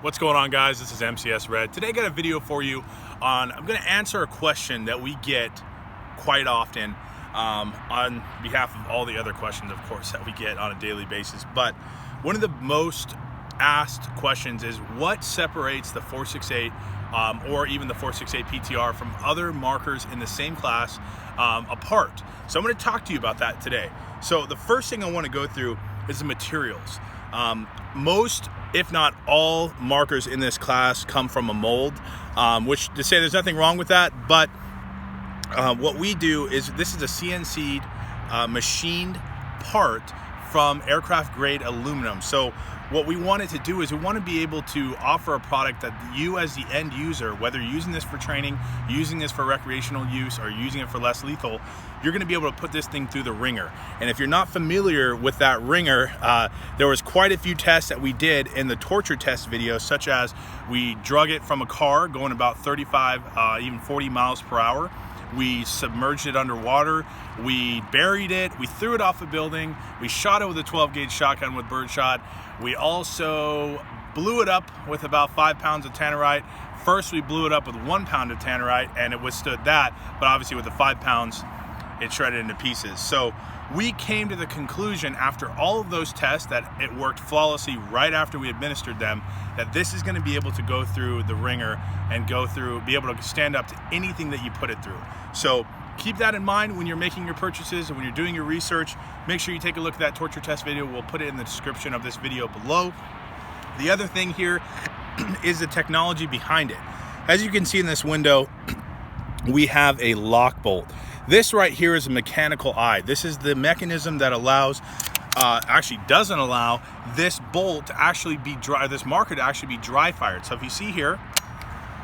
What's going on, guys? This is MCS Red. Today I got a video for you on, I'm going to answer a question that we get quite often on behalf of all the other questions, of course, that we get on a daily basis. But one of the most asked questions is what separates the 468 or even the 468 PTR from other markers in the same class apart. So I'm going to talk to you about that today. So the first thing I want to go through is the materials. Most, if not all, markers in this class come from a mold, which to say there's nothing wrong with that, but what we do is this is a CNC'd machined part from aircraft grade aluminum. So what we wanted to do is we want to be able to offer a product that you as the end user, whether you're using this for training, using this for recreational use, or using it for less lethal, you're going to be able to put this thing through the ringer. And if you're not familiar with that ringer, there was quite a few tests that we did in the torture test video, such as we drug it from a car going about 35, even 40 miles per hour. We submerged it underwater, we buried it, we threw it off a building, we shot it with a 12 gauge shotgun with birdshot. We also blew it up with about 5 pounds of tannerite. First we blew it up with 1 pound of tannerite and it withstood that, but obviously with the 5 pounds it shredded into pieces. So we came to the conclusion after all of those tests that it worked flawlessly right after we administered them, that this is going to be able to go through the ringer and be able to stand up to anything that you put it through. So keep that in mind when you're making your purchases and when you're doing your research. Make sure you take a look at that torture test video. We'll put it in the description of this video below. The other thing here is the technology behind it. As you can see in this window, we have a lock bolt. This right here is a mechanical eye. This is the mechanism that allows, actually doesn't allow this bolt to actually be dry, this marker to actually be dry fired. So if you see here,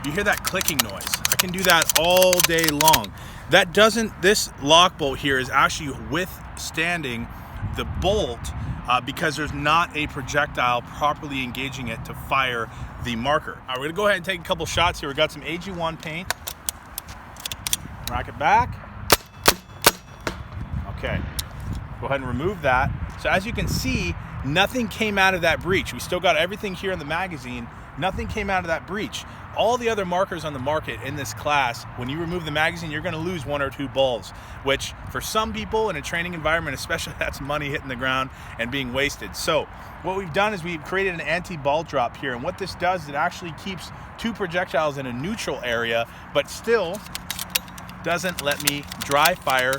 you hear that clicking noise. I can do that all day long. That doesn't, this lock bolt here is actually withstanding the bolt because there's not a projectile properly engaging it to fire the marker. All right, we're gonna go ahead and take a couple shots here. We got some AG1 paint. Rack it back. Okay, go ahead and remove that. So as you can see, nothing came out of that breach. We still got everything here in the magazine. Nothing came out of that breach. All the other markers on the market in this class, when you remove the magazine, you're gonna lose 1 or 2 balls, which for some people in a training environment especially, that's money hitting the ground and being wasted. So what we've done is we've created an anti-ball drop here, and what this does is it actually keeps 2 projectiles in a neutral area, but still doesn't let me dry fire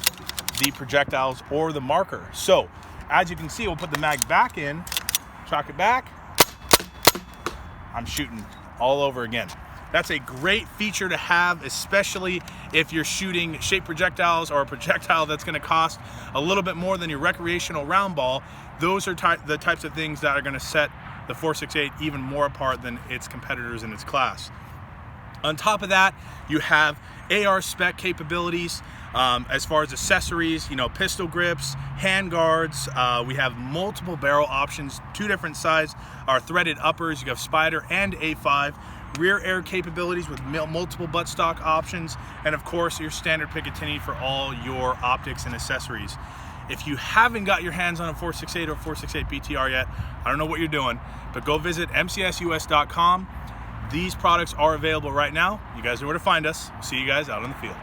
the projectiles or the marker. So as you can see, we'll put the mag back in, chock it back, I'm shooting all over again. That's a great feature to have, especially if you're shooting shaped projectiles or a projectile that's going to cost a little bit more than your recreational round ball. Those are the types of things that are going to set the 468 even more apart than its competitors in its class. On top of that, you have AR spec capabilities as far as accessories, pistol grips, hand guards. We have multiple barrel options, 2 different sides, our threaded uppers. You have Spider and A5. Rear air capabilities with multiple buttstock options, and of course your standard Picatinny for all your optics and accessories. If you haven't got your hands on a 468 or 468 PTR yet, I don't know what you're doing, but go visit mcsus.com. These products are available right now. You guys know where to find us. See you guys out in the field.